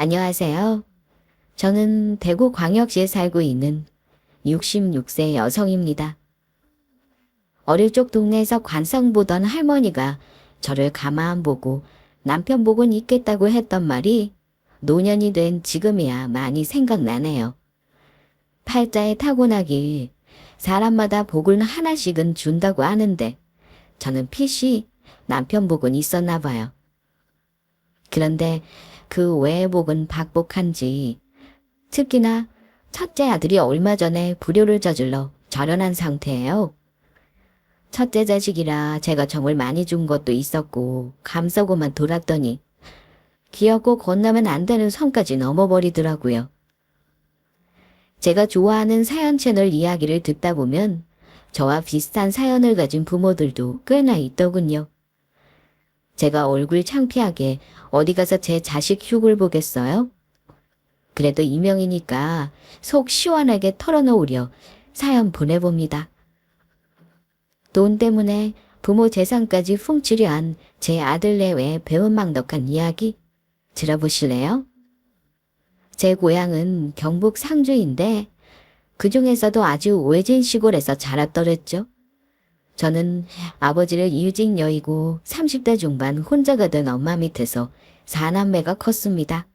안녕하세요. 저는 대구광역시에 살고 있는 66세 여성입니다. 어릴 적 동네에서 관상 보던 할머니가 저를 가만 보고 남편 복은 있겠다고 했던 말이 노년이 된 지금이야 많이 생각나네요. 팔자에 타고나기 사람마다 복을 하나씩은 준다고 하는데 저는 필시 남편 복은 있었나 봐요. 그런데 그 외의 복은 박복한지 특히나 첫째 아들이 얼마 전에 불효를 저질러 절연한 상태예요. 첫째 자식이라 제가 정을 많이 준 것도 있었고 감싸고만 돌았더니 귀엽고 건너면 안 되는 선까지 넘어버리더라고요. 제가 좋아하는 사연 채널 이야기를 듣다 보면 저와 비슷한 사연을 가진 부모들도 꽤나 있더군요. 제가 얼굴 창피하게 어디 가서 제 자식 흉을 보겠어요? 그래도 이명이니까 속 시원하게 털어놓으려 사연 보내봅니다. 돈 때문에 부모 재산까지 훔치려 한 제 아들 내외의 배은망덕한 이야기 들어보실래요? 제 고향은 경북 상주인데 그 중에서도 아주 외진 시골에서 자랐더랬죠. 저는 아버지를 이유직 여이고 30대 중반 혼자가 된 엄마 밑에서 사남매가 컸습니다.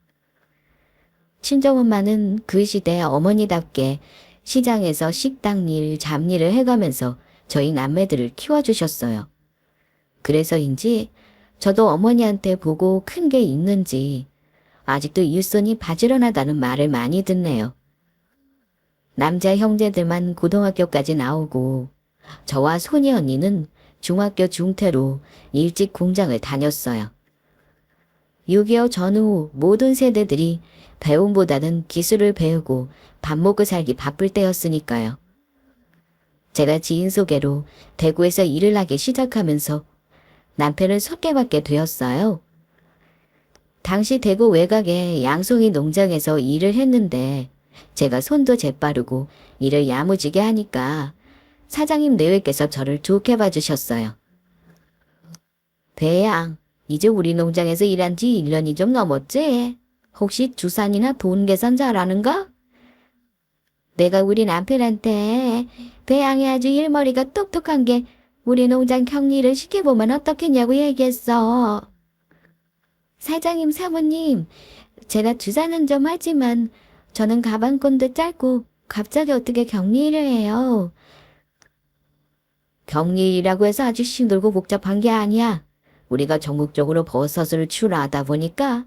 친정엄마는 그 시대 어머니답게 시장에서 식당 일, 잡일을 해가면서 저희 남매들을 키워주셨어요. 그래서인지 저도 어머니한테 보고 큰 게 있는지 아직도 일손이 바지런하다는 말을 많이 듣네요. 남자 형제들만 고등학교까지 나오고 저와 손이 언니는 중학교 중퇴로 일찍 공장을 다녔어요. 6.25 전후 모든 세대들이 배움보다는 기술을 배우고 밥 먹고 살기 바쁠 때였으니까요. 제가 지인 소개로 대구에서 일을 하기 시작하면서 남편을 속개받게 되었어요. 당시 대구 외곽의 양송이 농장에서 일을 했는데 제가 손도 재빠르고 일을 야무지게 하니까 사장님 내외께서 저를 좋게 봐주셨어요. 배양, 이제 우리 농장에서 일한 지 1년이 좀 넘었지? 혹시 주산이나 돈 계산 잘하는가? 내가 우리 남편한테 배양이 아주 일머리가 똑똑한 게 우리 농장 격리를 시켜보면 어떻겠냐고 얘기했어. 사장님, 사모님, 제가 주산은 좀 하지만 저는 가방끈도 짧고 갑자기 어떻게 격리를 해요. 격리라고 해서 아주 힘들고 복잡한 게 아니야. 우리가 전국적으로 버섯을 출하하다 보니까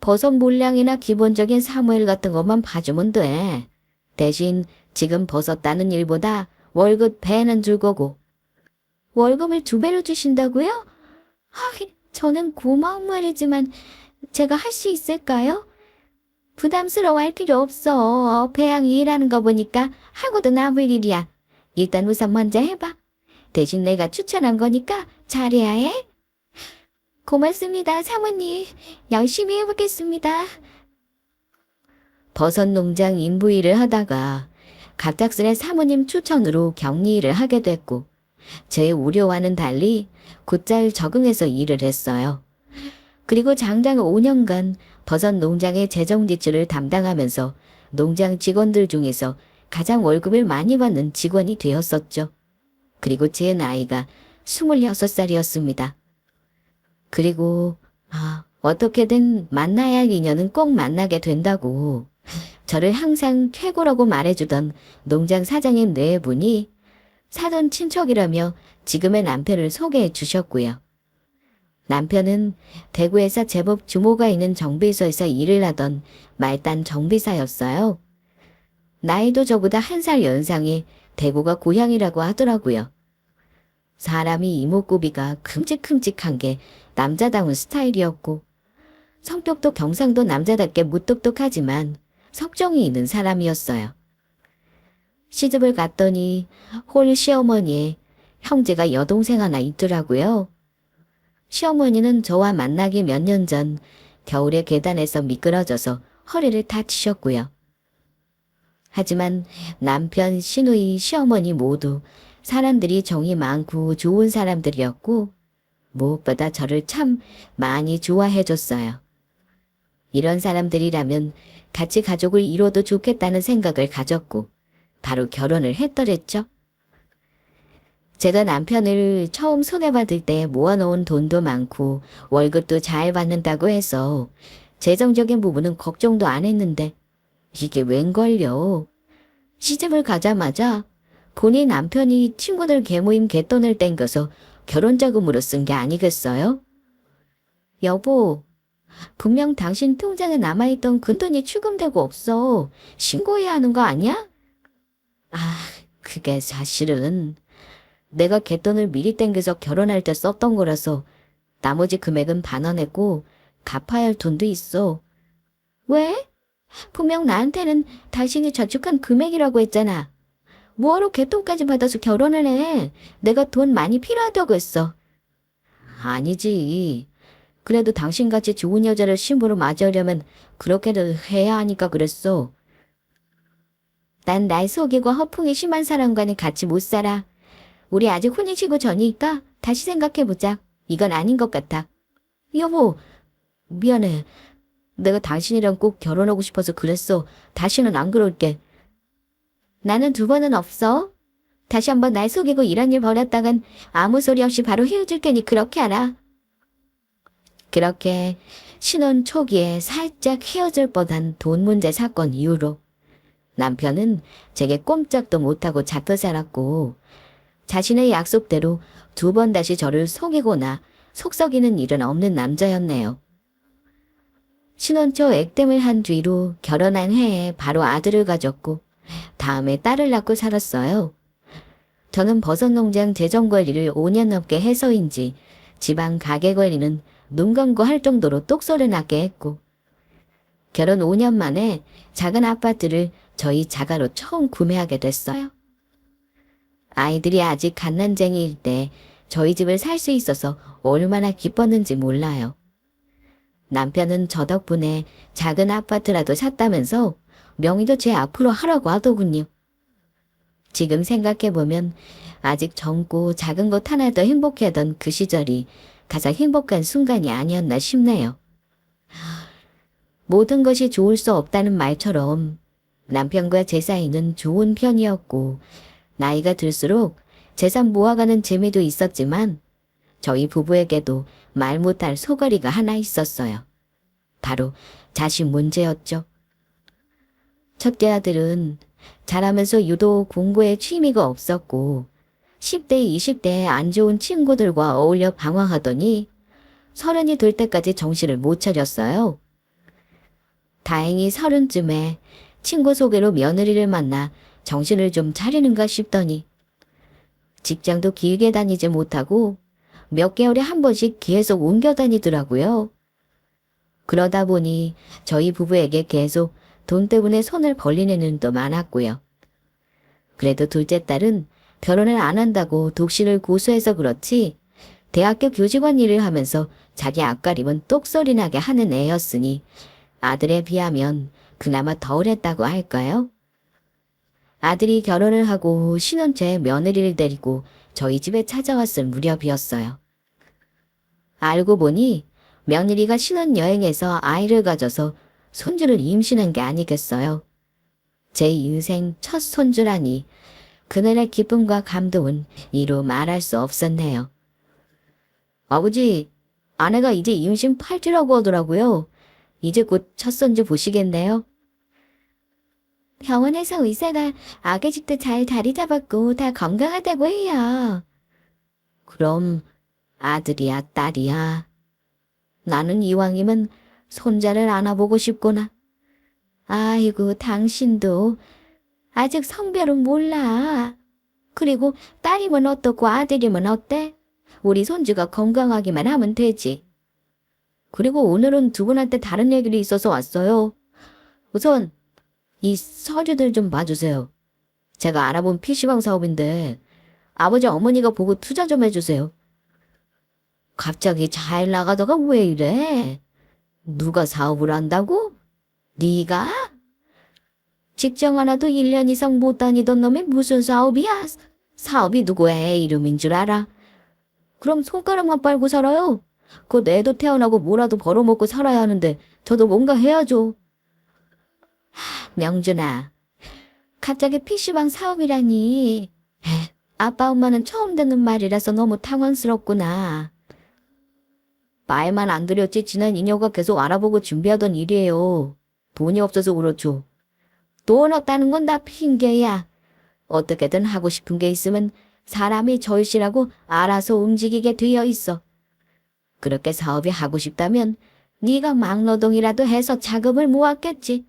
버섯 물량이나 기본적인 사무엘 같은 것만 봐주면 돼. 대신 지금 버섯 따는 일보다 월급 배는 줄 거고. 월급을 2배로 주신다고요? 저는 고마운 말이지만 제가 할 수 있을까요? 부담스러워할 필요 없어. 배양이 일하는 거 보니까 하고도 남을 일이야. 일단 우선 먼저 해봐. 대신 내가 추천한 거니까 잘해야 해. 고맙습니다, 사모님. 열심히 해보겠습니다. 버섯 농장 인부 일을 하다가 갑작스레 사모님 추천으로 격리 일을 하게 됐고 제 우려와는 달리 곧잘 적응해서 일을 했어요. 그리고 장장 5년간 버섯 농장의 재정 지출을 담당하면서 농장 직원들 중에서 가장 월급을 많이 받는 직원이 되었었죠. 그리고 제 나이가 26살이었습니다. 그리고 어떻게든 만나야 할 인연은 꼭 만나게 된다고 저를 항상 최고라고 말해주던 농장 사장님 네 분이 사돈 친척이라며 지금의 남편을 소개해 주셨고요. 남편은 대구에서 제법 규모가 있는 정비소에서 일을 하던 말단 정비사였어요. 나이도 저보다 1살 연상이 대구가 고향이라고 하더라고요. 사람이 이목구비가 큼직큼직한 게 남자다운 스타일이었고 성격도 경상도 남자답게 무뚝뚝하지만 석정이 있는 사람이었어요. 시집을 갔더니 홀 시어머니의 형제가 여동생 하나 있더라고요. 시어머니는 저와 만나기 몇 년 전 겨울에 계단에서 미끄러져서 허리를 다치셨고요. 하지만 남편, 시누이, 시어머니 모두 사람들이 정이 많고 좋은 사람들이었고 무엇보다 저를 참 많이 좋아해 줬어요. 이런 사람들이라면 같이 가족을 이뤄도 좋겠다는 생각을 가졌고 바로 결혼을 했더랬죠. 제가 남편을 처음 소개받을 때 모아놓은 돈도 많고 월급도 잘 받는다고 해서 재정적인 부분은 걱정도 안 했는데 이게 웬걸요. 시집을 가자마자 본인 남편이 친구들 개모임 갯돈을 땡겨서 결혼자금으로 쓴 게 아니겠어요? 여보, 분명 당신 통장에 남아있던 그 돈이 출금되고 없어. 신고해야 하는 거 아니야? 아, 그게 사실은 내가 갯돈을 미리 땡겨서 결혼할 때 썼던 거라서 나머지 금액은 반환했고 갚아야 할 돈도 있어. 왜? 분명 나한테는 당신이 저축한 금액이라고 했잖아. 뭐하러 갯돈까지 받아서 결혼을 해? 내가 돈 많이 필요하다고 했어. 아니지. 그래도 당신같이 좋은 여자를 신부로 맞이하려면 그렇게도 해야 하니까 그랬어. 난 날 속이고 허풍이 심한 사람과는 같이 못 살아. 우리 아직 혼인신고 전이니까 다시 생각해보자. 이건 아닌 것 같아. 여보, 미안해. 내가 당신이랑 꼭 결혼하고 싶어서 그랬어. 다시는 안 그럴게. 나는 두 번은 없어. 다시 한번 날 속이고 이런 일 벌였다간 아무 소리 없이 바로 헤어질 테니 그렇게 알아. 그렇게 신혼 초기에 살짝 헤어질 뻔한 돈 문제 사건 이후로 남편은 제게 꼼짝도 못하고 잡혀 살았고 자신의 약속대로 두 번 다시 저를 속이거나 속썩이는 일은 없는 남자였네요. 신혼 초 액땜을 한 뒤로 결혼한 해에 바로 아들을 가졌고 다음에 딸을 낳고 살았어요. 저는 버섯농장 재정 관리를 5년 넘게 해서인지 집안 가게 관리는 눈 감고 할 정도로 똑소리 나게 했고 결혼 5년 만에 작은 아파트를 저희 자가로 처음 구매하게 됐어요. 아이들이 아직 갓난쟁이일 때 저희 집을 살 수 있어서 얼마나 기뻤는지 몰라요. 남편은 저 덕분에 작은 아파트라도 샀다면서 명의도 제 앞으로 하라고 하더군요. 지금 생각해보면 아직 젊고 작은 것 하나 더 행복해하던 그 시절이 가장 행복한 순간이 아니었나 싶네요. 모든 것이 좋을 수 없다는 말처럼 남편과 제 사이는 좋은 편이었고 나이가 들수록 재산 모아가는 재미도 있었지만 저희 부부에게도 말 못할 소거리가 하나 있었어요. 바로 자식 문제였죠. 첫째 아들은 자라면서 유독 공부에 취미가 없었고 10대, 20대에 안 좋은 친구들과 어울려 방황하더니 30이 될 때까지 정신을 못 차렸어요. 다행히 30쯤에 친구 소개로 며느리를 만나 정신을 좀 차리는가 싶더니 직장도 길게 다니지 못하고 몇 개월에 한 번씩 계속 옮겨 다니더라고요. 그러다 보니 저희 부부에게 계속 돈 때문에 손을 벌리는 일도 많았고요. 그래도 둘째 딸은 결혼을 안 한다고 독신을 고수해서 그렇지 대학교 교직원 일을 하면서 자기 앞가림은 똑소리 나게 하는 애였으니 아들에 비하면 그나마 덜했다고 할까요? 아들이 결혼을 하고 신혼초에 며느리를 데리고 저희 집에 찾아왔을 무렵이었어요. 알고 보니 며느리가 신혼여행에서 아이를 가져서 손주를 임신한 게 아니겠어요. 제 인생 첫 손주라니 그날의 기쁨과 감동은 이루 말할 수 없었네요. 아버지, 아내가 이제 임신 8주라고 하더라고요. 이제 곧 첫 손주 보시겠네요. 병원에서 의사가 아기집도 잘 자리 잡았고 다 건강하다고 해요. 그럼 아들이야 딸이야. 나는 이왕이면 손자를 안아보고 싶구나. 아이고 당신도 아직 성별은 몰라. 그리고 딸이면 어떻고 아들이면 어때? 우리 손주가 건강하기만 하면 되지. 그리고 오늘은 두 분한테 다른 얘기를 있어서 왔어요. 우선 이 서류들 좀 봐주세요. 제가 알아본 PC방 사업인데 아버지 어머니가 보고 투자 좀 해주세요. 갑자기 잘 나가다가 왜 이래? 누가 사업을 한다고? 네가? 직장 하나도 1년 이상 못 다니던 놈이 무슨 사업이야? 사업이 누구의 이름인 줄 알아? 그럼 손가락만 빨고 살아요. 곧 애도 태어나고 뭐라도 벌어먹고 살아야 하는데 저도 뭔가 해야죠. 명준아, 갑자기 PC방 사업이라니. 아빠 엄마는 처음 듣는 말이라서 너무 당황스럽구나. 말만 안 드렸지 지난 2년간 계속 알아보고 준비하던 일이에요. 돈이 없어서 그렇죠. 돈 없다는 건 다 핑계야. 어떻게든 하고 싶은 게 있으면 사람이 절실하고 알아서 움직이게 되어 있어. 그렇게 사업이 하고 싶다면 네가 막노동이라도 해서 자금을 모았겠지.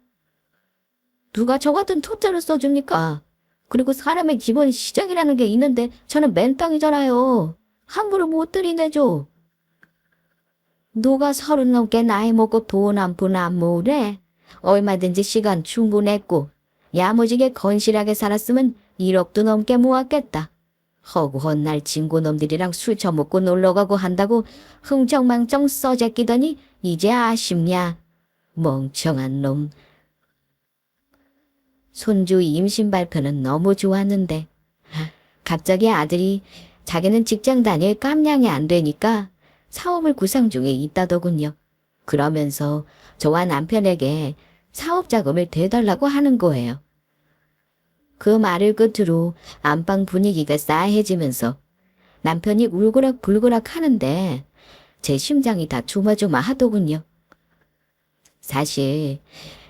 누가 저 같은 토자를 써줍니까? 그리고 사람의 기본 시장이라는 게 있는데 저는 맨땅이잖아요. 함부로 못 들이내죠. 너가 30 넘게 나이 먹고 돈 한 푼 안 모으래? 얼마든지 시간 충분했고 야무지게 건실하게 살았으면 1억도 넘게 모았겠다. 허구한 날 친구놈들이랑 술 처먹고 놀러가고 한다고 흥청망청 써제끼더니 이제 아쉽냐. 멍청한 놈. 손주 임신 발표는 너무 좋았는데 갑자기 아들이 자기는 직장 다닐 깜냥이 안 되니까 사업을 구상 중에 있다더군요. 그러면서 저와 남편에게 사업 자금을 대달라고 하는 거예요. 그 말을 끝으로 안방 분위기가 싸해지면서 남편이 울그락불그락 하는데 제 심장이 다 조마조마하더군요. 사실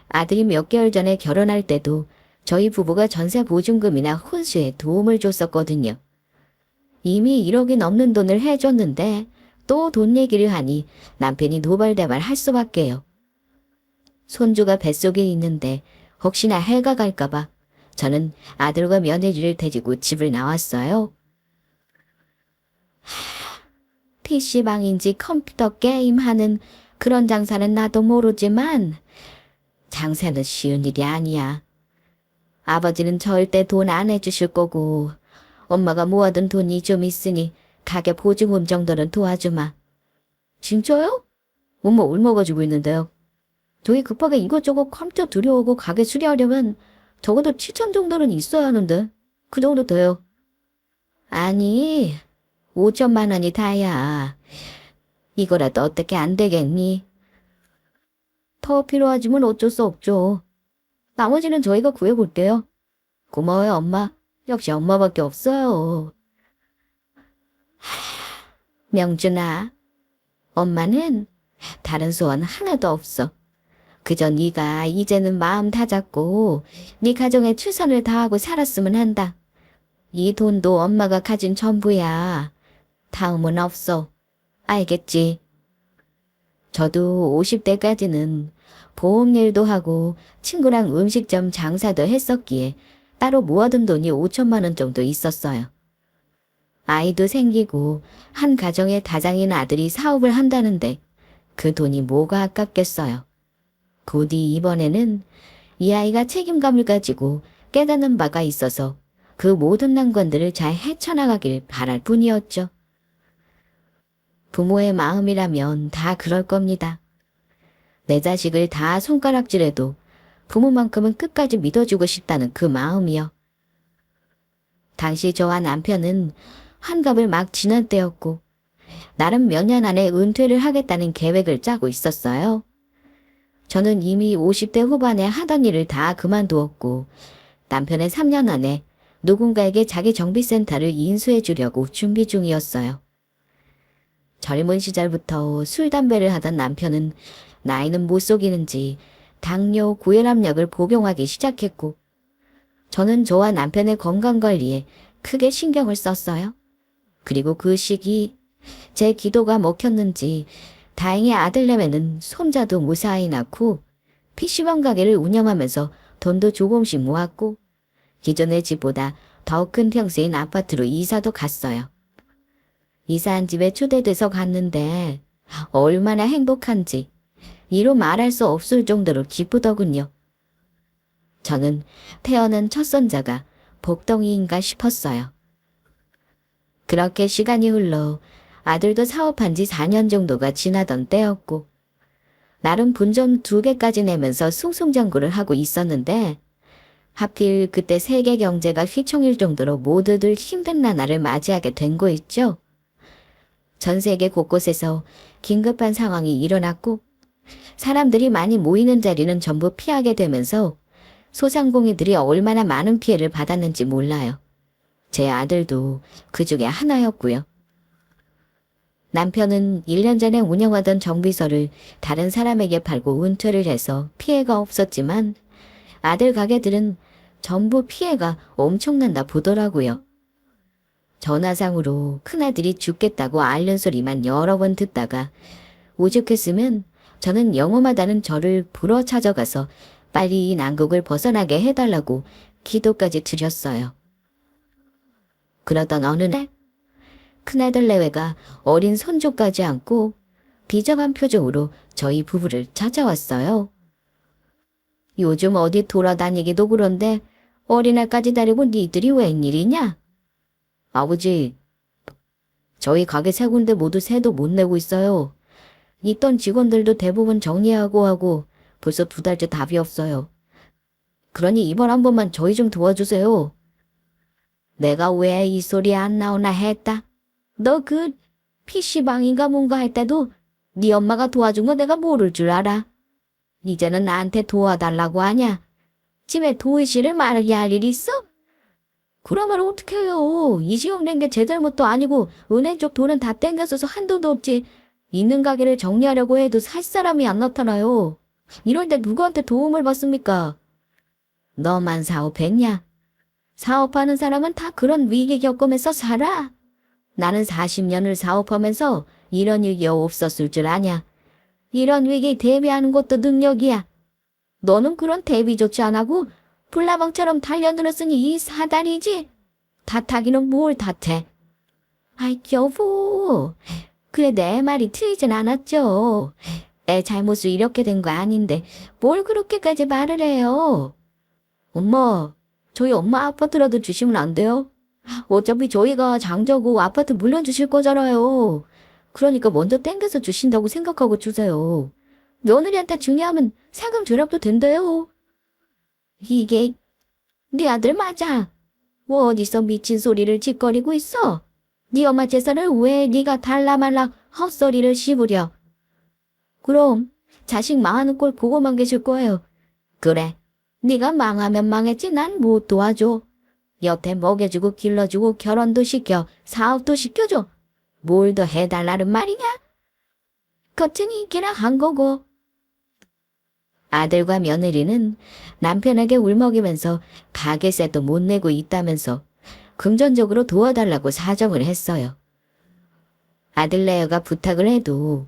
아들이 몇 개월 전에 결혼할 때도 저희 부부가 전세 보증금이나 혼수에 도움을 줬었거든요. 이미 1억이 넘는 돈을 해줬는데 또 돈 얘기를 하니 남편이 노발대발 할 수밖에요. 손주가 뱃속에 있는데 혹시나 해가 갈까봐 저는 아들과 며느리를 데리고 집을 나왔어요. PC방인지 컴퓨터 게임하는 그런 장사는 나도 모르지만 장사는 쉬운 일이 아니야. 아버지는 절대 돈 안 해주실 거고 엄마가 모아둔 돈이 좀 있으니 가게 보증금 정도는 도와주마. 진짜요? 엄마 얼마 가지고 있는데요? 저희 급하게 이것저것 컴퓨터 들여오고 가게 수리하려면 적어도 7천 정도는 있어야 하는데 그 정도 돼요. 아니 5천만 원이 다야. 이거라도 어떻게 안 되겠니? 더 필요하지만 어쩔 수 없죠. 나머지는 저희가 구해볼게요. 고마워요 엄마. 역시 엄마밖에 없어요. 명준아, 엄마는 다른 소원 하나도 없어. 그저 네가 이제는 마음 다잡고 네 가정에 최선을 다하고 살았으면 한다. 이 돈도 엄마가 가진 전부야. 다음은 없어. 알겠지? 저도 50대까지는 보험 일도 하고 친구랑 음식점 장사도 했었기에 따로 모아둔 돈이 5천만 원 정도 있었어요. 아이도 생기고 한 가정의 다장인 아들이 사업을 한다는데 그 돈이 뭐가 아깝겠어요. 곧이 이번에는 이 아이가 책임감을 가지고 깨닫는 바가 있어서 그 모든 난관들을 잘 헤쳐나가길 바랄 뿐이었죠. 부모의 마음이라면 다 그럴 겁니다. 내 자식을 다 손가락질해도 부모만큼은 끝까지 믿어주고 싶다는 그 마음이요. 당시 저와 남편은 환갑을 막 지난 때였고 나름 몇 년 안에 은퇴를 하겠다는 계획을 짜고 있었어요. 저는 이미 50대 후반에 하던 일을 다 그만두었고 남편은 3년 안에 누군가에게 자기 정비센터를 인수해 주려고 준비 중이었어요. 젊은 시절부터 술, 담배를 하던 남편은 나이는 못 속이는지 당뇨, 고혈압약을 복용하기 시작했고 저는 저와 남편의 건강관리에 크게 신경을 썼어요. 그리고 그 시기 제 기도가 먹혔는지 다행히 아들내외는 손자도 무사히 낳고 PC방 가게를 운영하면서 돈도 조금씩 모았고 기존의 집보다 더 큰 평수인 아파트로 이사도 갔어요. 이사한 집에 초대돼서 갔는데 얼마나 행복한지 이로 말할 수 없을 정도로 기쁘더군요. 저는 태어난 첫 손자가 복덩이인가 싶었어요. 그렇게 시간이 흘러 아들도 사업한 지 4년 정도가 지나던 때였고 나름 분점 2개까지 내면서 승승장구를 하고 있었는데 하필 그때 세계 경제가 휘청일 정도로 모두들 힘든 나날을 맞이하게 된 거 있죠. 전 세계 곳곳에서 긴급한 상황이 일어났고 사람들이 많이 모이는 자리는 전부 피하게 되면서 소상공인들이 얼마나 많은 피해를 받았는지 몰라요. 제 아들도 그 중에 하나였고요. 남편은 1년 전에 운영하던 정비소를 다른 사람에게 팔고 은퇴를 해서 피해가 없었지만 아들 가게들은 전부 피해가 엄청난다 보더라고요. 전화상으로 큰아들이 죽겠다고 앓는 소리만 여러 번 듣다가 오죽했으면 저는 영험하다는 저를 불어 찾아가서 빨리 이 난국을 벗어나게 해달라고 기도까지 드렸어요. 그러던 어느 날 큰아들 내외가 어린 손주까지 안고 비정한 표정으로 저희 부부를 찾아왔어요. 요즘 어디 돌아다니기도 그런데 어린애까지 데리고 니들이 웬일이냐? 아버지, 저희 가게 세 군데 모두 세도 못 내고 있어요. 있던 직원들도 대부분 정리하고 하고 벌써 2달째 답이 없어요. 그러니 이번 한 번만 저희 좀 도와주세요. 내가 왜 이 소리 안 나오나 했다. 너 그 PC방인가 뭔가 할 때도 네 엄마가 도와준 거 내가 모를 줄 알아. 이제는 나한테 도와달라고 하냐? 집에 도희씨를 말하게 할 일 있어? 그러면 어떡해요. 이시영 낸 게 제 잘못도 아니고 은행 쪽 돈은 다 땡겨서서 한도도 없지. 있는 가게를 정리하려고 해도 살 사람이 안 나타나요. 이럴 때 누구한테 도움을 받습니까? 너만 사업했냐? 사업하는 사람은 다 그런 위기 겪으면서 살아. 나는 40년을 사업하면서 이런 일이 없었을 줄 아냐. 이런 위기 대비하는 것도 능력이야. 너는 그런 대비조차 안 하고 불나방처럼 달려들었으니 이 사단이지. 탓하기는 뭘 탓해. 아이 여보. 그래 내 말이 틀리진 않았죠. 내 잘못을 이렇게 된 거 아닌데 뭘 그렇게까지 말을 해요. 엄마, 저희 엄마 아파트라도 주시면 안 돼요? 어차피 저희가 장저고 아파트 물려주실 거잖아요. 그러니까 먼저 땡겨서 주신다고 생각하고 주세요. 며느리한테 중요하면 세금 절약도 된대요. 이게 네 아들 맞아. 뭐 어디서 미친 소리를 짓거리고 있어? 네 엄마 재산을 왜 네가 달라 말라 헛소리를 씹으려. 그럼 자식 망하는 꼴 보고만 계실 거예요. 그래. 네가 망하면 망했지 난 못 도와줘. 여태 먹여주고 길러주고 결혼도 시켜 사업도 시켜줘. 뭘 더 해달라는 말이냐? 거친이 있기나 한 거고. 아들과 며느리는 남편에게 울먹이면서 가게세도 못 내고 있다면서 금전적으로 도와달라고 사정을 했어요. 아들내어가 부탁을 해도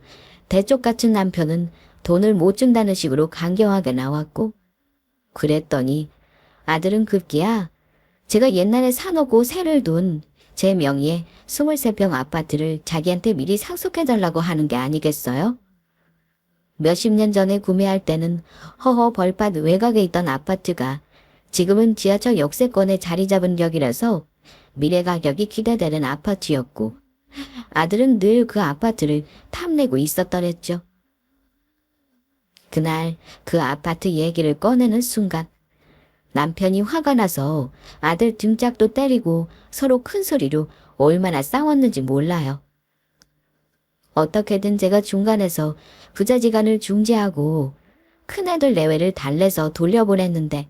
대쪽 같은 남편은 돈을 못 준다는 식으로 강경하게 나왔고 그랬더니 아들은 급기야 제가 옛날에 사놓고 세를 둔 제 명의의 23평 아파트를 자기한테 미리 상속해달라고 하는 게 아니겠어요? 몇십 년 전에 구매할 때는 허허 벌밭 외곽에 있던 아파트가 지금은 지하철 역세권에 자리 잡은 격이라서 미래 가격이 기대되는 아파트였고 아들은 늘 그 아파트를 탐내고 있었더랬죠. 그날 그 아파트 얘기를 꺼내는 순간 남편이 화가 나서 아들 등짝도 때리고 서로 큰 소리로 얼마나 싸웠는지 몰라요. 어떻게든 제가 중간에서 부자지간을 중재하고 큰아들 내외를 달래서 돌려보냈는데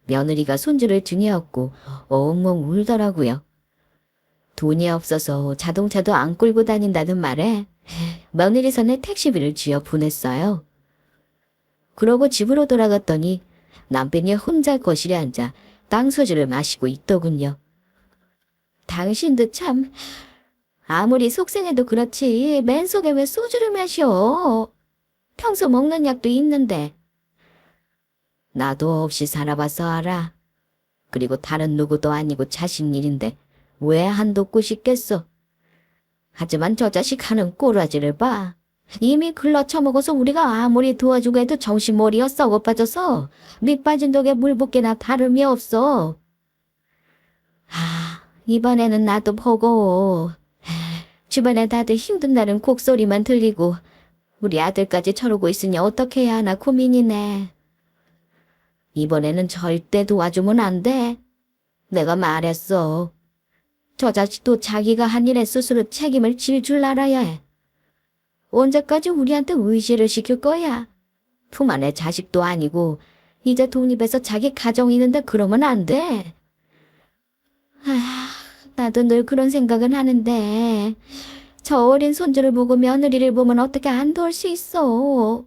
며느리가 손주를 등에 업고 엉엉 울더라고요. 돈이 없어서 자동차도 안 끌고 다닌다는 말에 며느리 손에 택시비를 쥐어 보냈어요. 그러고 집으로 돌아갔더니 남편이 혼자 거실에 앉아 땅소주를 마시고 있더군요. 당신도 참 아무리 속생해도 그렇지 맨속에 왜 소주를 마셔? 평소 먹는 약도 있는데. 나도 없이 살아봐서 알아. 그리고 다른 누구도 아니고 자식 일인데 왜 한독고 싶겠어. 하지만 저 자식 하는 꼬라지를 봐. 이미 글러쳐먹어서 우리가 아무리 도와주고 해도 정신머리가 썩어 빠져서 밑 빠진 독에 물 붓기나 다름이 없어. 이번에는 나도 버거워. 주변에 다들 힘든 날은 곡소리만 들리고 우리 아들까지 저러고 있으니 어떻게 해야 하나 고민이네. 이번에는 절대 도와주면 안 돼. 내가 말했어. 저 자식도 자기가 한 일에 스스로 책임을 질 줄 알아야 해. 언제까지 우리한테 의지를 시킬 거야? 품 안에 자식도 아니고 이제 독립해서 자기 가정 있는데 그러면 안 돼. 아, 나도 늘 그런 생각은 하는데 저 어린 손주를 보고 며느리를 보면 어떻게 안 도울 수 있어.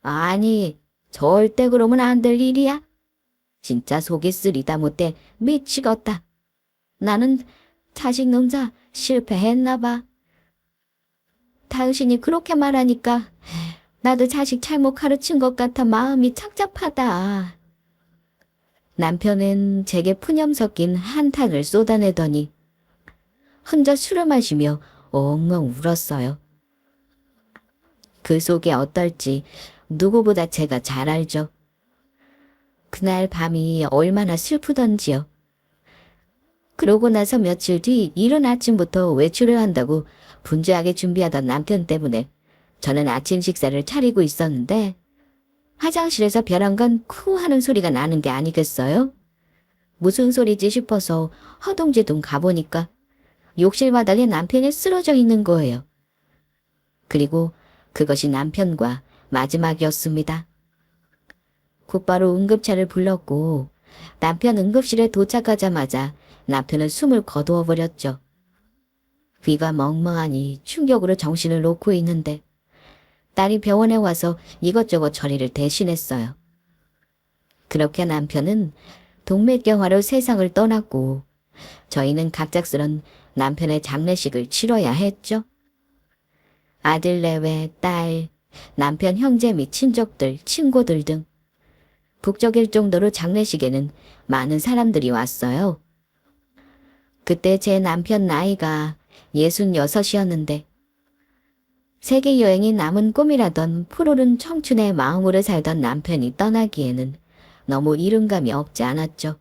아니, 절대 그러면 안 될 일이야. 진짜 속이 쓰리다 못해 미치겠다. 나는 자식 농사 실패했나 봐. 당신이 그렇게 말하니까 나도 자식 잘못 가르친 것 같아 마음이 착잡하다. 남편은 제게 푸념 섞인 한탄을 쏟아내더니 혼자 술을 마시며 엉엉 울었어요. 그 속에 어떨지 누구보다 제가 잘 알죠. 그날 밤이 얼마나 슬프던지요. 그러고 나서 며칠 뒤 이른 아침부터 외출을 한다고 분주하게 준비하던 남편 때문에 저는 아침 식사를 차리고 있었는데 화장실에서 벼랑간 쿠 하는 소리가 나는 게 아니겠어요? 무슨 소리지 싶어서 허둥지둥 가보니까 욕실 바닥에 남편이 쓰러져 있는 거예요. 그리고 그것이 남편과 마지막이었습니다. 곧바로 응급차를 불렀고 남편 응급실에 도착하자마자 남편은 숨을 거두어 버렸죠. 귀가 멍멍하니 충격으로 정신을 놓고 있는데 딸이 병원에 와서 이것저것 처리를 대신했어요. 그렇게 남편은 동맥경화로 세상을 떠났고 저희는 갑작스런 남편의 장례식을 치러야 했죠. 아들 내외, 딸, 남편 형제 및 친족들, 친구들 등 북적일 정도로 장례식에는 많은 사람들이 왔어요. 그때 제 남편 나이가 66이었는데 세계 여행이 남은 꿈이라던 푸르른 청춘의 마음으로 살던 남편이 떠나기에는 너무 이른감이 없지 않았죠.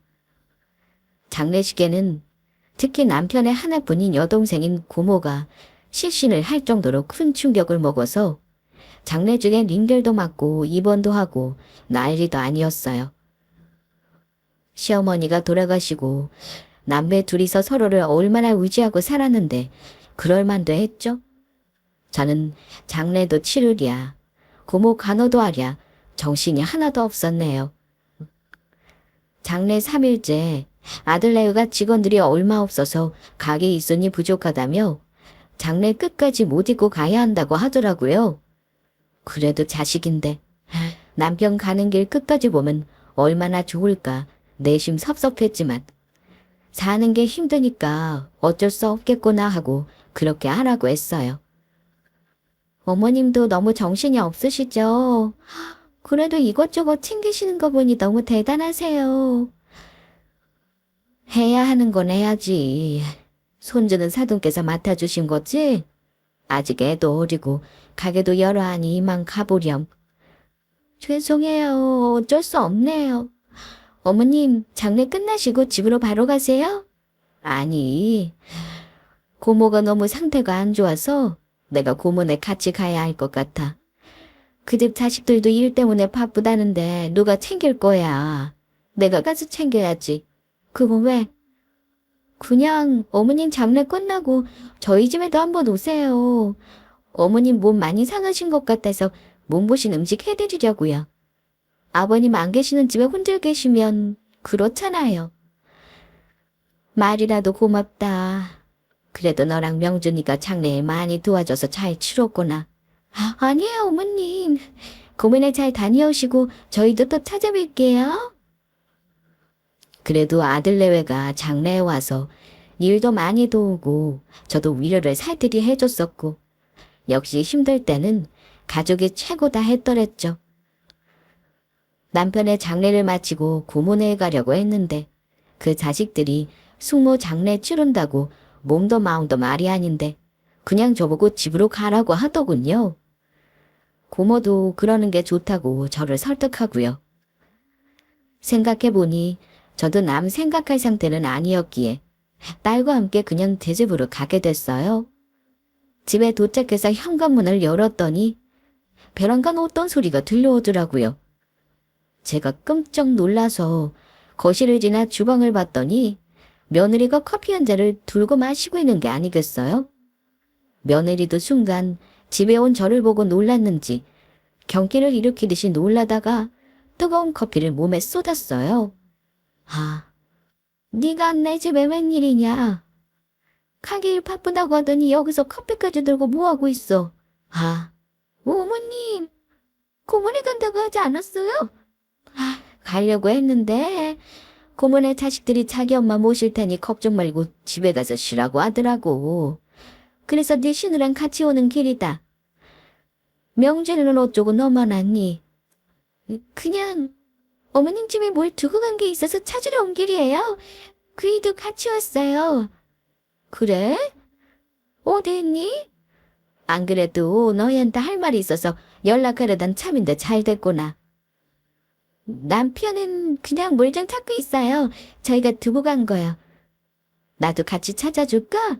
장례식에는 특히 남편의 하나뿐인 여동생인 고모가 실신을 할 정도로 큰 충격을 먹어서 장례 중에 링겔도 맞고 입원도 하고 난리도 아니었어요. 시어머니가 돌아가시고 남매 둘이서 서로를 얼마나 의지하고 살았는데 그럴만도 했죠. 저는 장례도 치르랴, 고모 간호도 하랴 정신이 하나도 없었네요. 장례 3일째 아들 내외가 직원들이 얼마 없어서 가게 있으니 부족하다며 장례 끝까지 못 입고 가야 한다고 하더라고요. 그래도 자식인데 남편 가는 길 끝까지 보면 얼마나 좋을까 내심 섭섭했지만 사는 게 힘드니까 어쩔 수 없겠구나 하고 그렇게 하라고 했어요. 어머님도 너무 정신이 없으시죠? 그래도 이것저것 챙기시는 거 보니 너무 대단하세요. 해야 하는 건 해야지. 손주는 사돈께서 맡아주신 거지? 아직 애도 어리고 가게도 여러 하니 이만 가보렴. 죄송해요. 어쩔 수 없네요. 어머님 장례 끝나시고 집으로 바로 가세요? 아니, 고모가 너무 상태가 안 좋아서 내가 고모네 같이 가야 할 것 같아. 그 집 자식들도 일 때문에 바쁘다는데 누가 챙길 거야. 내가 가서 챙겨야지. 그거 왜? 그냥 어머님 장례 끝나고 저희 집에도 한번 오세요. 어머님 몸 많이 상하신 것 같아서 몸보신 음식 해드리려고요. 아버님 안 계시는 집에 혼자 계시면 그렇잖아요. 말이라도 고맙다. 그래도 너랑 명준이가 장례에 많이 도와줘서 잘 치렀구나. 아니에요, 어머님. 고민에 잘 다녀오시고 저희도 또 찾아뵐게요. 그래도 아들 내외가 장례에 와서 일도 많이 도우고 저도 위로를 살뜰히 해줬었고 역시 힘들 때는 가족이 최고다 했더랬죠. 남편의 장례를 마치고 고모네에 가려고 했는데 그 자식들이 숙모 장례 치른다고 몸도 마음도 말이 아닌데 그냥 저보고 집으로 가라고 하더군요. 고모도 그러는 게 좋다고 저를 설득하고요. 생각해보니 저도 남 생각할 상태는 아니었기에 딸과 함께 그냥 제 집으로 가게 됐어요. 집에 도착해서 현관문을 열었더니 베란간 어떤 소리가 들려오더라고요. 제가 끔찍 놀라서 거실을 지나 주방을 봤더니 며느리가 커피 한 잔을 들고 마시고 있는 게 아니겠어요? 며느리도 순간 집에 온 저를 보고 놀랐는지 경기를 일으키듯이 놀라다가 뜨거운 커피를 몸에 쏟았어요. 아, 네가 내 집에 웬일이냐? 가게 일 바쁘다고 하더니 여기서 커피까지 들고 뭐하고 있어? 아, 어머님, 고모네 간다고 하지 않았어요? 아, 가려고 했는데 고모네 자식들이 자기 엄마 모실 테니 걱정 말고 집에 가서 쉬라고 하더라고. 그래서 네 신우랑 같이 오는 길이다. 명재는 어쩌고 너만 왔니? 그냥 어머님 집에 뭘 두고 간 게 있어서 찾으러 온 길이에요. 그이도 같이 왔어요. 그래? 어디 있니? 안 그래도 너희한테 할 말이 있어서 연락하려던 참인데 잘 됐구나. 남편은 그냥 뭘 좀 찾고 있어요. 저희가 두고 간 거요. 나도 같이 찾아줄까?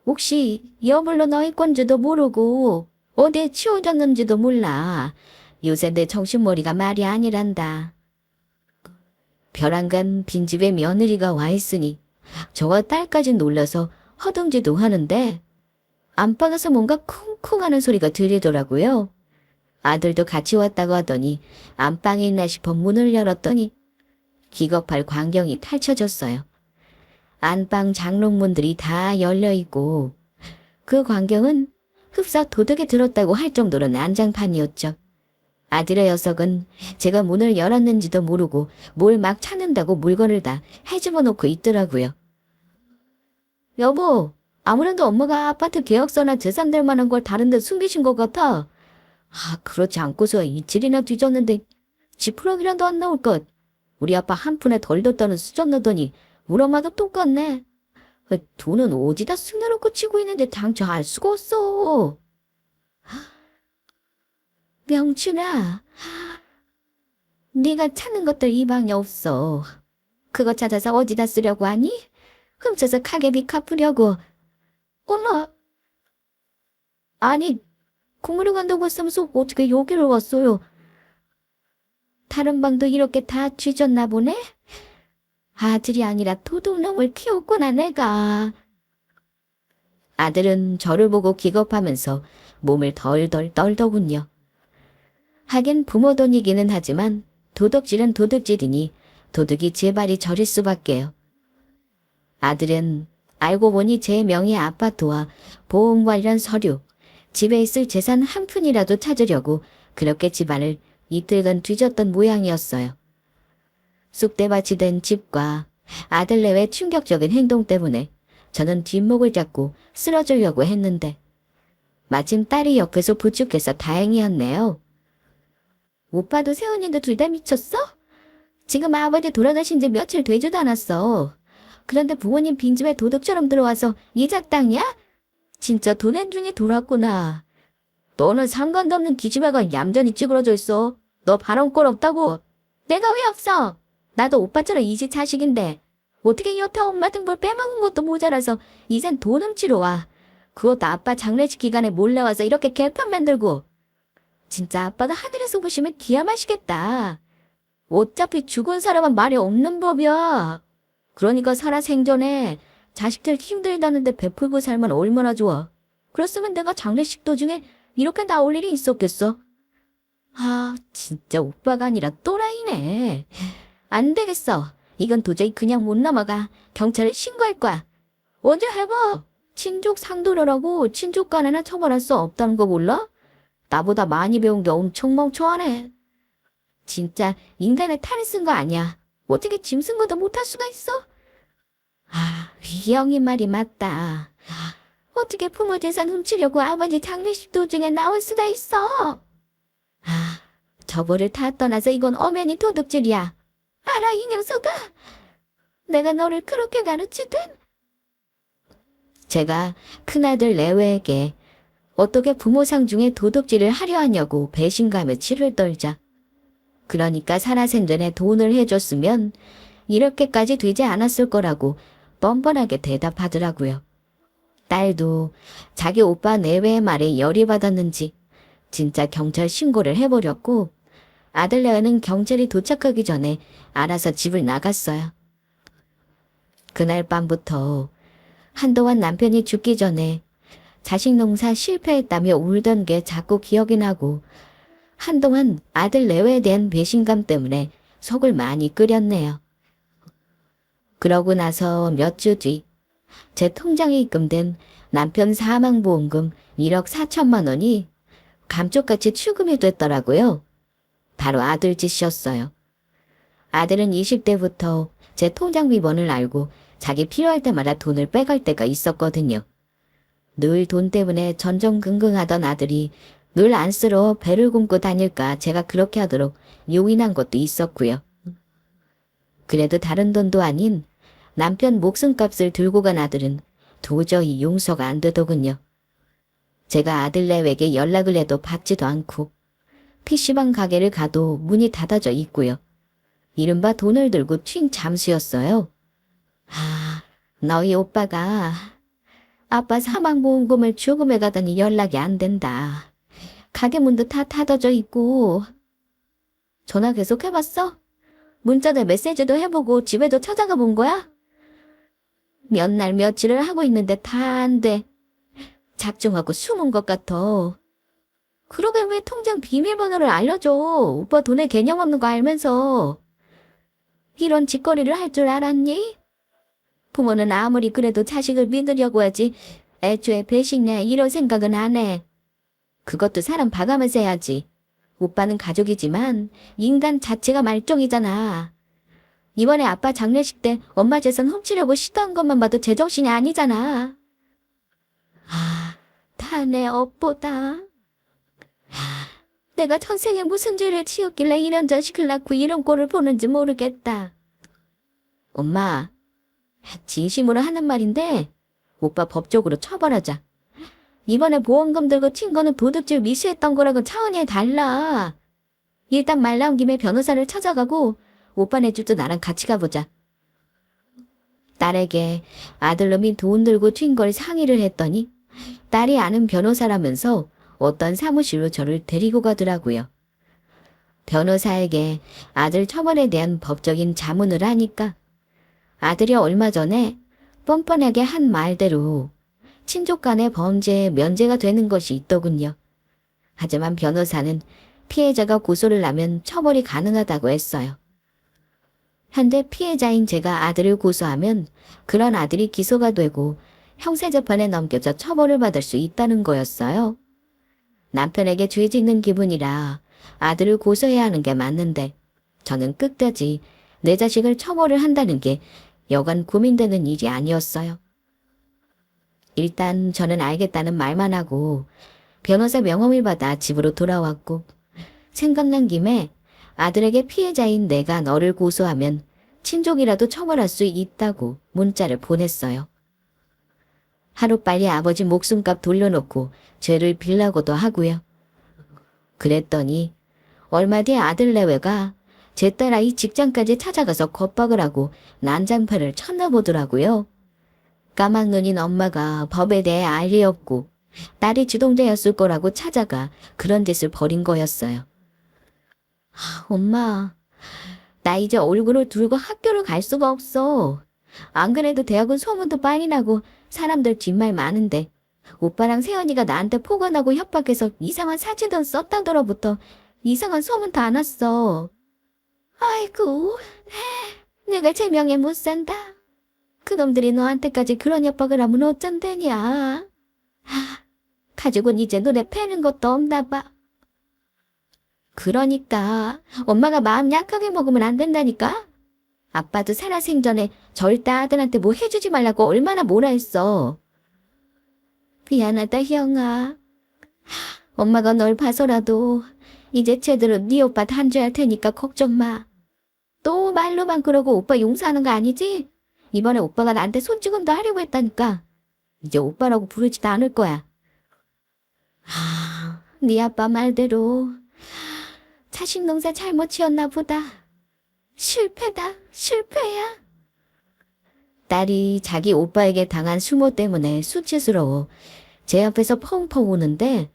혹시 여물로 너희 건지도 모르고 어디에 치워졌는지도 몰라. 요새 내 정신머리가 말이 아니란다. 벼랑간 빈집에 며느리가 와 있으니 저와 딸까지 놀라서 허둥지둥 하는데 안방에서 뭔가 쿵쿵 하는 소리가 들리더라고요. 아들도 같이 왔다고 하더니 안방에 있나 싶어 문을 열었더니 기겁할 광경이 펼쳐졌어요. 안방 장롱문들이 다 열려있고 그 광경은 흡사 도둑이 들었다고 할 정도로 난장판이었죠. 아들의 녀석은 제가 문을 열었는지도 모르고 뭘 막 찾는다고 물건을 다 헤집어 놓고 있더라고요. 여보, 아무래도 엄마가 아파트 계약서나 재산될 만한 걸 다른 데 숨기신 것 같아. 아, 그렇지 않고서 이틀이나 뒤졌는데 지푸라기라도 안 나올 것. 우리 아빠 한 푼에 덜 뒀다는 수전 넣더니 우리 엄마도 똑같네. 돈은 어디다 숨겨놓고 치고 있는데 당최 알 수가 없어. 명춘아, 네가 찾는 것들 이 방에 없어. 그거 찾아서 어디다 쓰려고 하니? 훔쳐서 가게비 갚으려고. 엄마, 아니, 공으로 간다고 했으면서 어떻게 여기로 왔어요? 다른 방도 이렇게 다 뒤졌나 보네? 아들이 아니라 도둑놈을 키웠구나 내가. 아들은 저를 보고 기겁하면서 몸을 덜덜 떨더군요. 하긴 부모 돈이기는 하지만 도둑질은 도둑질이니 도둑이 제발이 저릴 수밖에요. 아들은 알고 보니 제 명의 아파트와 보험 관련 서류, 집에 있을 재산 한 푼이라도 찾으려고 그렇게 집안을 이틀간 뒤졌던 모양이었어요. 쑥대밭이 된 집과 아들 내외 충격적인 행동 때문에 저는 뒷목을 잡고 쓰러지려고 했는데 마침 딸이 옆에서 부축해서 다행이었네요. 오빠도 세훈이도 둘 다 미쳤어? 지금 아버지 돌아가신 지 며칠 되지도 않았어. 그런데 부모님 빈집에 도둑처럼 들어와서 이작당이야? 진짜 돈앤준이 돌았구나. 너는 상관도 없는 기집애가 얌전히 찌그러져 있어. 너 발언권 없다고. 내가 왜 없어? 나도 오빠처럼 이집 자식인데 어떻게 여태 엄마 등볼 빼먹은 것도 모자라서 이젠 돈 훔치러 와. 그것도 아빠 장례식 기간에 몰래 와서 이렇게 개판 만들고. 진짜 아빠가 하늘에서 보시면 기함하시겠다. 어차피 죽은 사람은 말이 없는 법이야. 그러니까 살아 생전에 자식들 힘들다는데 베풀고 살면 얼마나 좋아. 그랬으면 내가 장례식 도중에 이렇게 나올 일이 있었겠어. 아, 진짜 오빠가 아니라 또라이네. 안 되겠어. 이건 도저히 그냥 못 넘어가. 경찰에 신고할 거야. 언제 해봐. 친족 상도료라고 친족 간에나 처벌할 수 없다는 거 몰라? 나보다 많이 배운 게 엄청 멍청하네. 진짜 인간의 탈을 쓴 거 아니야. 어떻게 짐 쓴 것도 못할 수가 있어? 아, 이 형이 말이 맞다. 어떻게 부모 재산 훔치려고 아버지 장례식 도중에 나올 수가 있어? 아, 저거를 다 떠나서 이건 엄연히 도둑질이야. 알아, 이 녀석아. 내가 너를 그렇게 가르치든? 제가 큰아들 내외에게 어떻게 부모 상 중에 도둑질을 하려 하냐고 배신감에 치를 떨자. 그러니까 살아생전에 돈을 해줬으면 이렇게까지 되지 않았을 거라고 뻔뻔하게 대답하더라고요. 딸도 자기 오빠 내외의 말에 열이 받았는지 진짜 경찰 신고를 해버렸고 아들내외는 경찰이 도착하기 전에 알아서 집을 나갔어요. 그날 밤부터 한동안 남편이 죽기 전에 자식 농사 실패했다며 울던 게 자꾸 기억이 나고 한동안 아들 내외에 대한 배신감 때문에 속을 많이 끓였네요. 그러고 나서 몇 주 뒤, 제 통장에 입금된 남편 사망보험금 1억 4천만 원이 감쪽같이 출금이 됐더라고요. 바로 아들 짓이었어요. 아들은 20대부터 제 통장 비번을 알고 자기 필요할 때마다 돈을 빼갈 때가 있었거든요. 늘 돈 때문에 전전긍긍하던 아들이 늘 안쓰러워 배를 굶고 다닐까 제가 그렇게 하도록 용인한 것도 있었고요. 그래도 다른 돈도 아닌 남편 목숨값을 들고 간 아들은 도저히 용서가 안 되더군요. 제가 아들 내외에게 연락을 해도 받지도 않고 PC방 가게를 가도 문이 닫아져 있고요. 이른바 돈을 들고 튄 잠수였어요. 너희 오빠가 아빠 사망보험금을 죽음에 가더니 연락이 안 된다. 가게 문도 다 닫아져 있고. 전화 계속 해봤어? 문자나 메시지도 해보고 집에도 찾아가 본 거야? 몇 날 며칠을 하고 있는데 다 안 돼. 작정하고 숨은 것 같아. 그러게 왜 통장 비밀번호를 알려줘. 오빠 돈에 개념 없는 거 알면서. 이런 짓거리를 할 줄 알았니? 부모는 아무리 그래도 자식을 믿으려고 하지 애초에 배신해 이런 생각은 안 해. 그것도 사람 봐가면서 해야지. 오빠는 가족이지만 인간 자체가 말종이잖아. 이번에 아빠 장례식 때 엄마 재산 훔치려고 시도한 것만 봐도 제정신이 아니잖아. 다 내 업보다. 내가 전생에 무슨 죄를 지었길래 이런 자식을 낳고 이런 꼴을 보는지 모르겠다. 엄마, 진심으로 하는 말인데 오빠 법적으로 처벌하자. 이번에 보험금 들고 튄 거는 도둑질 미수했던 거랑은 차원이 달라. 일단 말 나온 김에 변호사를 찾아가고 오빠네 집도 나랑 같이 가보자. 딸에게 아들놈이 돈 들고 튄 걸 상의를 했더니 딸이 아는 변호사라면서 어떤 사무실로 저를 데리고 가더라고요. 변호사에게 아들 처벌에 대한 법적인 자문을 하니까 아들이 얼마 전에 뻔뻔하게 한 말대로 친족 간의 범죄에 면제가 되는 것이 있더군요. 하지만 변호사는 피해자가 고소를 하면 처벌이 가능하다고 했어요. 현재 피해자인 제가 아들을 고소하면 그런 아들이 기소가 되고 형사재판에 넘겨져 처벌을 받을 수 있다는 거였어요. 남편에게 죄 짓는 기분이라 아들을 고소해야 하는 게 맞는데 저는 끝까지 내 자식을 처벌을 한다는 게 여간 고민되는 일이 아니었어요. 일단 저는 알겠다는 말만 하고 변호사 명함을 받아 집으로 돌아왔고 생각난 김에 아들에게 피해자인 내가 너를 고소하면 친족이라도 처벌할 수 있다고 문자를 보냈어요. 하루빨리 아버지 목숨값 돌려놓고 죄를 빌라고도 하고요. 그랬더니 얼마 뒤 아들 내외가 제 딸아이 직장까지 찾아가서 겁박을 하고 난장판을 쳤나 보더라고요. 까막눈인 엄마가 법에 대해 알 리 없고 딸이 주동자였을 거라고 찾아가 그런 짓을 벌인 거였어요. 엄마, 나 이제 얼굴을 들고 학교를 갈 수가 없어. 안 그래도 대학은 소문도 빨리 나고 사람들 뒷말 많은데 오빠랑 세연이가 나한테 포관하고 협박해서 이상한 사진도 썼다더러부터 이상한 소문 다 났어. 아이고, 내가 제명에 못 산다. 그놈들이 너한테까지 그런 협박을 하면 어쩐대냐. 가족은 이제 눈에 패는 것도 없나 봐. 그러니까 엄마가 마음 약하게 먹으면 안 된다니까. 아빠도 살아생전에 절대 아들한테 뭐 해주지 말라고 얼마나 뭐라 했어. 미안하다 형아. 엄마가 널 봐서라도 이제 제대로 네 오빠 단죄할 테니까 걱정 마. 또 말로만 그러고 오빠 용서하는 거 아니지? 이번에 오빠가 나한테 손찌검도 하려고 했다니까. 이제 오빠라고 부르지도 않을 거야. 네 아빠 말대로 자식 농사 잘못 지었나 보다. 실패다, 실패야. 딸이 자기 오빠에게 당한 수모 때문에 수치스러워 제 옆에서 펑펑 우는데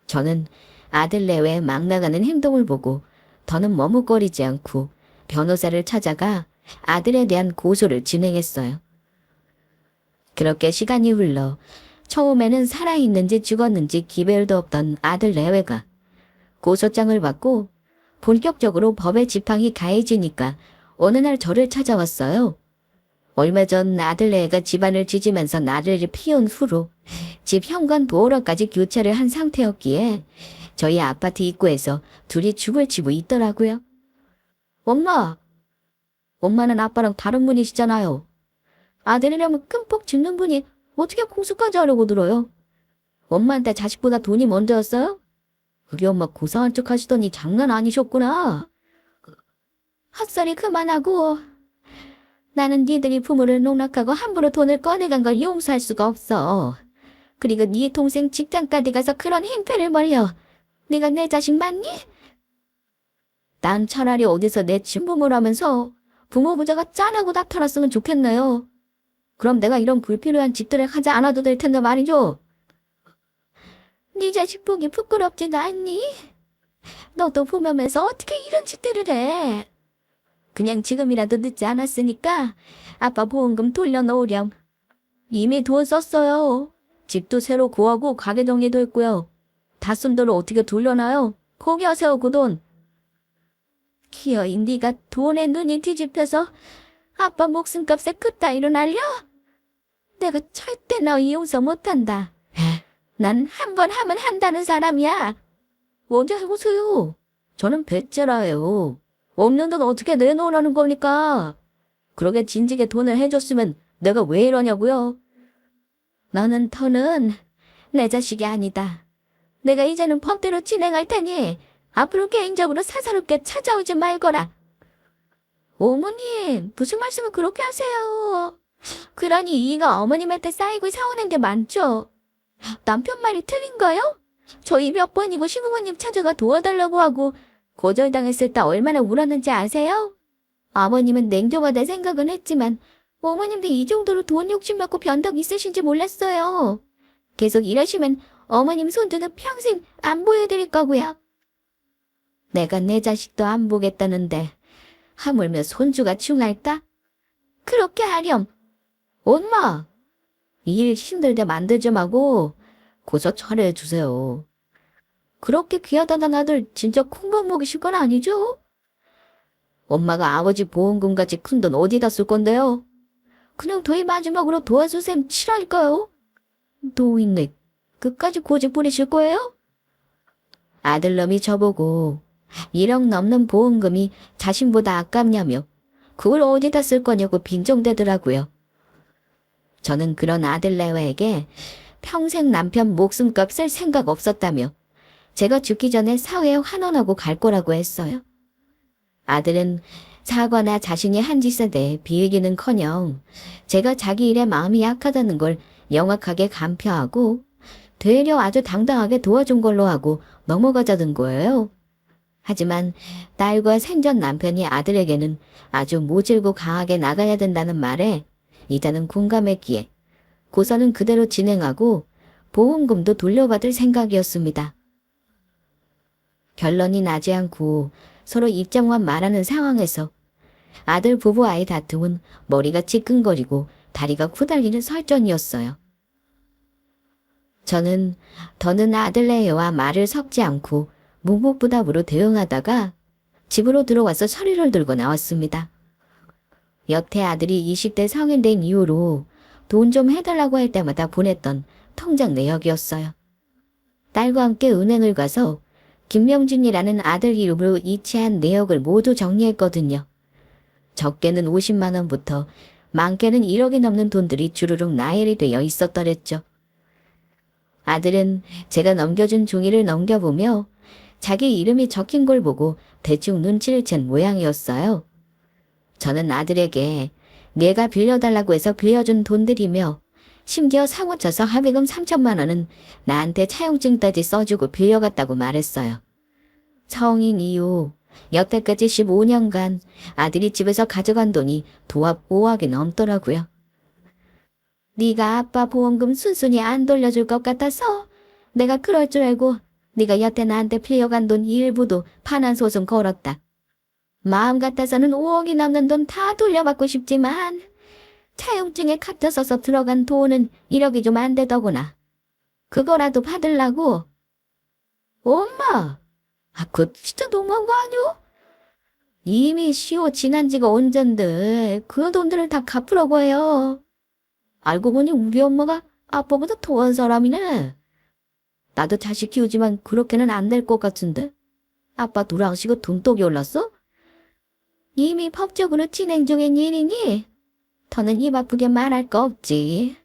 저는 아들 내외 막 나가는 행동을 보고 더는 머뭇거리지 않고 변호사를 찾아가 아들에 대한 고소를 진행했어요. 그렇게 시간이 흘러 처음에는 살아있는지 죽었는지 기별도 없던 아들 내외가 고소장을 받고 본격적으로 법의 지팡이 가해지니까 어느 날 저를 찾아왔어요. 얼마 전 아들네가 집안을 지지면서 나를 피운 후로 집 현관 도어락까지 교체를 한 상태였기에 저희 아파트 입구에서 둘이 죽을 치고 있더라고요. 엄마! 엄마는 아빠랑 다른 분이시잖아요. 아들이라면 끔뻑 죽는 분이 어떻게 공수까지 하려고 들어요? 엄마한테 자식보다 돈이 먼저였어요? 우리 엄마 고상한 척 하시더니 장난 아니셨구나. 헛소리 그만하고. 나는 니들이 부모를 농락하고 함부로 돈을 꺼내간 걸 용서할 수가 없어. 그리고 네 동생 직장까지 가서 그런 행패를 벌여. 네가 내 자식 맞니? 난 차라리 어디서 내 친부모라면서 부모 부자가 짠하고 나타났으면 좋겠네요. 그럼 내가 이런 불필요한 짓들을 하지 않아도 될 텐데 말이죠. 네 자식 보기 부끄럽진 않니? 너도 보면서 어떻게 이런 짓들을 해? 그냥 지금이라도 늦지 않았으니까 아빠 보험금 돌려놓으렴. 이미 돈 썼어요. 집도 새로 구하고 가게 정리도 했고요. 다 쓴 돈을 어떻게 돌려놔요? 포기하세요 그 돈. 기어이 네가 돈에 눈이 뒤집혀서 아빠 목숨값에 그따위로 날려? 내가 절대 너 용서 못한다. 난 한 번 하면 한다는 사람이야. 언제 해보세요. 저는 배째라예요. 없는 돈 어떻게 내놓으라는 겁니까? 그러게 진작에 돈을 해줬으면 내가 왜 이러냐고요. 너는 더는 내 자식이 아니다. 내가 이제는 법대로 진행할 테니 앞으로 개인적으로 사사롭게 찾아오지 말거라. 어머님, 무슨 말씀을 그렇게 하세요? 그러니 이가 어머님한테 쌓이고 사오는 게 많죠. 남편 말이 틀린가요? 저희 몇 번이고 시부모님 찾아가 도와달라고 하고 거절당했을 때 얼마나 울었는지 아세요? 아버님은 냉정하다 생각은 했지만 어머님도 이 정도로 돈 욕심 많고 변덕 있으신지 몰랐어요. 계속 이러시면 어머님 손주는 평생 안 보여드릴 거고요. 내가 내 자식도 안 보겠다는데 하물며 손주가 중할까? 그렇게 하렴. 엄마, 이 일 힘들게 만들 좀 하고 고소 처리해 주세요. 그렇게 귀하다는 아들 진짜 콩밥 먹이실 건 아니죠? 엄마가 아버지 보험금까지 큰 돈 어디다 쓸 건데요? 그냥 저희 마지막으로 도와주셈 칠할까요? 노인네, 끝까지 고집 부리실 거예요? 아들놈이 저보고 1억 넘는 보험금이 자신보다 아깝냐며 그걸 어디다 쓸 거냐고 빈정대더라고요. 저는 그런 아들내외에게 평생 남편 목숨값 쓸 생각 없었다며 제가 죽기 전에 사회에 환원하고 갈 거라고 했어요. 아들은 사과나 자신이 한 짓에 대해 비웃기는커녕 제가 자기 일에 마음이 약하다는 걸 영악하게 간표하고 되려 아주 당당하게 도와준 걸로 하고 넘어가자던 거예요. 하지만 딸과 생전 남편이 아들에게는 아주 모질고 강하게 나가야 된다는 말에 이자는 공감했기에 고사는 그대로 진행하고 보험금도 돌려받을 생각이었습니다. 결론이 나지 않고 서로 입장만 말하는 상황에서 아들 부부 아이 다툼은 머리가 찌끈거리고 다리가 후달리는 설전이었어요. 저는 더는 아들네와 말을 섞지 않고 묵묵부답으로 대응하다가 집으로 들어와서 서류를 들고 나왔습니다. 여태 아들이 20대 성인 된 이후로 돈 좀 해달라고 할 때마다 보냈던 통장 내역이었어요. 딸과 함께 은행을 가서 김명준이라는 아들 이름으로 이체한 내역을 모두 정리했거든요. 적게는 50만 원부터 많게는 1억이 넘는 돈들이 주르륵 나열이 되어 있었더랬죠. 아들은 제가 넘겨준 종이를 넘겨보며 자기 이름이 적힌 걸 보고 대충 눈치를 챈 모양이었어요. 저는 아들에게 내가 빌려달라고 해서 빌려준 돈들이며 심지어 사고 쳐서 합의금 3천만 원은 나한테 차용증까지 써주고 빌려갔다고 말했어요. 성인 이후 여태까지 15년간 아들이 집에서 가져간 돈이 도합 5억이 넘더라고요. 네가 아빠 보험금 순순히 안 돌려줄 것 같아서 내가 그럴 줄 알고 네가 여태 나한테 빌려간 돈 일부도 반환소송 걸었다. 마음 같아서는 5억이 넘는 돈 다 돌려받고 싶지만 차용증에 카드 써서 들어간 돈은 1억이 좀 안 되더구나. 그거라도 받으려고. 엄마, 그거 진짜 너무한 거 아니오? 이미 시효 지난 지가 언젠데 그 돈들을 다 갚으라고 해요. 알고 보니 우리 엄마가 아빠보다 더한 사람이네. 나도 자식 키우지만 그렇게는 안 될 것 같은데. 아빠 돌아가시고 돈독이 올랐어? 이미 법적으로 진행 중인 일이니 더는 입 아프게 말할 거 없지.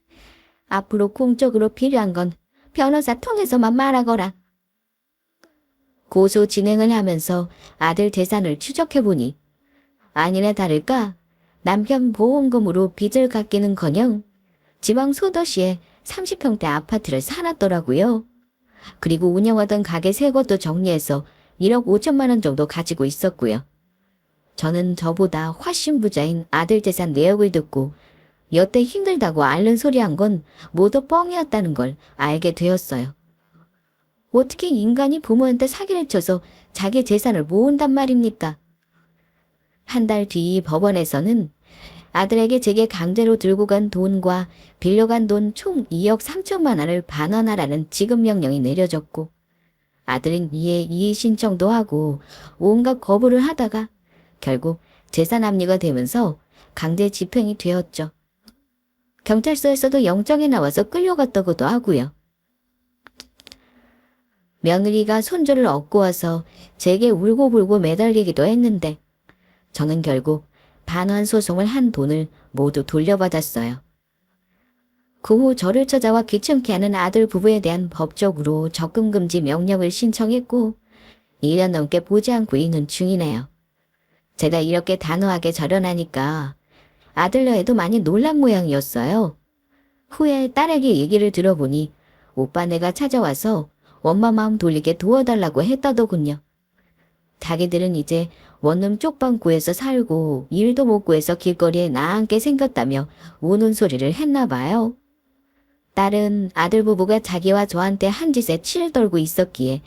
앞으로 공적으로 필요한 건 변호사 통해서만 말하거라. 고소 진행을 하면서 아들 재산을 추적해보니 아니나 다를까 남편 보험금으로 빚을 갚기는커녕 지방 소도시에 30평대 아파트를 사놨더라고요. 그리고 운영하던 가게 새 것도 정리해서 1억 5천만 원 정도 가지고 있었고요. 저는 저보다 훨씬 부자인 아들 재산 내역을 듣고 여태 힘들다고 앓는 소리 한 건 모두 뻥이었다는 걸 알게 되었어요. 어떻게 인간이 부모한테 사기를 쳐서 자기 재산을 모은단 말입니까? 한 달 뒤 법원에서는 아들에게 제게 강제로 들고 간 돈과 빌려간 돈 총 2억 3천만 원을 반환하라는 지급명령이 내려졌고 아들은 이에 이의 신청도 하고 온갖 거부를 하다가 결국 재산 압류가 되면서 강제 집행이 되었죠. 경찰서에서도 영장이 나와서 끌려갔다고도 하고요. 며느리가 손주를 얻고 와서 제게 울고불고 매달리기도 했는데 저는 결국 반환 소송을 한 돈을 모두 돌려받았어요. 그 후 저를 찾아와 귀찮게 하는 아들 부부에 대한 법적으로 접근 금지 명령을 신청했고 1년 넘게 보지 않고 있는 중이네요. 제가 이렇게 단호하게 절연하니까 아들녀에도 많이 놀란 모양이었어요. 후에 딸에게 얘기를 들어보니 오빠 내가 찾아와서 엄마 마음 돌리게 도와달라고 했다더군요. 자기들은 이제 원룸 쪽방구에서 살고 일도 못 구해서 길거리에 나앉게 생겼다며 우는 소리를 했나 봐요. 딸은 아들 부부가 자기와 저한테 한 짓에 치를 떨고 있었기에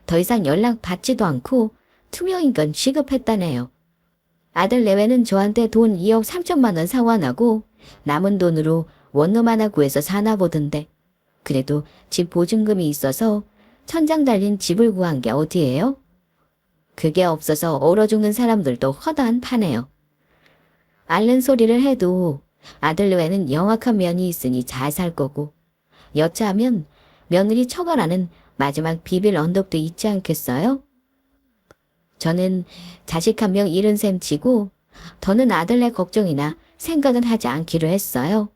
더 이상 연락 받지도 않고 투명인간 취급했다네요. 아들 내외는 저한테 돈 2억 3천만 원 상환하고 남은 돈으로 원룸 하나 구해서 사나 보던데 그래도 집 보증금이 있어서 천장 달린 집을 구한 게 어디예요? 그게 없어서 얼어 죽는 사람들도 허다한 파네요. 앓는 소리를 해도 아들 외에는 영악한 면이 있으니 잘 살 거고 여차하면 며느리 처벌하는 마지막 비빌 언덕도 있지 않겠어요? 저는 자식 한 명 잃은 셈 치고 더는 아들네 걱정이나 생각은 하지 않기로 했어요.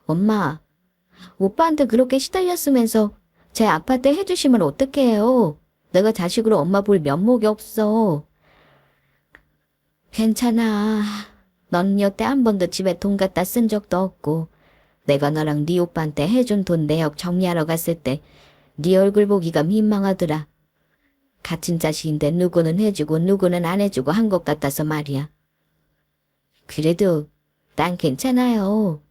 엄마, 오빠한테 그렇게 시달렸으면서 제 아파트 해주시면 어떡해요? 내가 자식으로 엄마 볼 면목이 없어. 괜찮아. 넌 여태 한 번도 집에 돈 갖다 쓴 적도 없고 내가 너랑 네 오빠한테 해준 돈 내역 정리하러 갔을 때 네 얼굴 보기가 민망하더라. 같은 자식인데 누구는 해주고 누구는 안 해주고 한 것 같아서 말이야. 그래도 난 괜찮아요.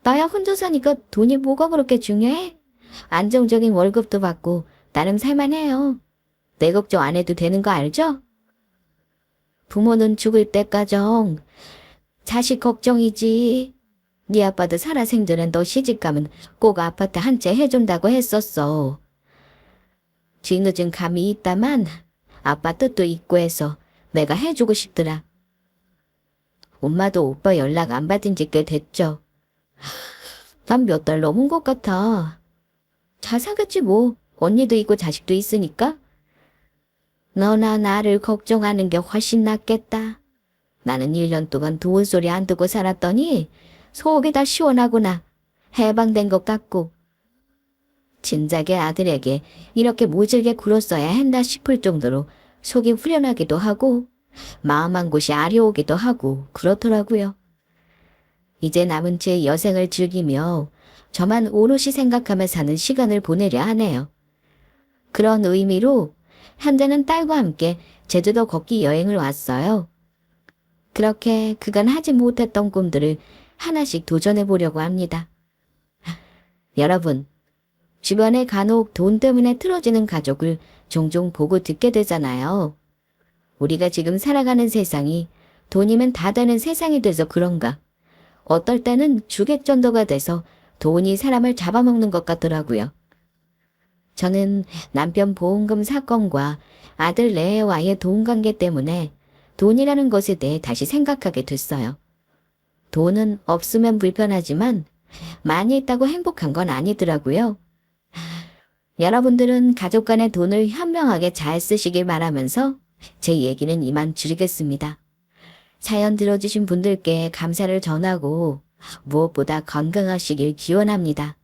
나야 혼자 사니까 돈이 뭐가 그렇게 중요해? 안정적인 월급도 받고 나름 살만해요. 내 걱정 안 해도 되는 거 알죠? 부모는 죽을 때까정 자식 걱정이지. 네 아빠도 살아생전엔 너 시집가면 꼭 아파트 한 채 해준다고 했었어. 뒤늦은 감이 있다만 아빠 뜻도 있고 해서 내가 해주고 싶더라. 엄마도 오빠 연락 안 받은 지 꽤 됐죠. 난 몇 달 넘은 것 같아. 잘 사겠지 뭐. 언니도 있고 자식도 있으니까. 너나 나를 걱정하는 게 훨씬 낫겠다. 나는 1년 동안 좋은 소리 안 듣고 살았더니 속이 다 시원하구나. 해방된 것 같고. 진작에 아들에게 이렇게 모질게 굴었어야 했나 싶을 정도로 속이 후련하기도 하고 마음 한 곳이 아려오기도 하고 그렇더라고요. 이제 남은 제 여생을 즐기며 저만 오롯이 생각하며 사는 시간을 보내려 하네요. 그런 의미로 현재는 딸과 함께 제주도 걷기 여행을 왔어요. 그렇게 그간 하지 못했던 꿈들을 하나씩 도전해 보려고 합니다. 여러분, 주변에 간혹 돈 때문에 틀어지는 가족을 종종 보고 듣게 되잖아요. 우리가 지금 살아가는 세상이 돈이면 다 되는 세상이 돼서 그런가. 어떨 때는 주객전도가 돼서 돈이 사람을 잡아먹는 것 같더라고요. 저는 남편 보험금 사건과 아들 레에와의 돈 관계 때문에 돈이라는 것에 대해 다시 생각하게 됐어요. 돈은 없으면 불편하지만 많이 있다고 행복한 건 아니더라고요. 여러분들은 가족 간의 돈을 현명하게 잘 쓰시길 바라면서 제 얘기는 이만 줄이겠습니다. 사연 들어주신 분들께 감사를 전하고 무엇보다 건강하시길 기원합니다.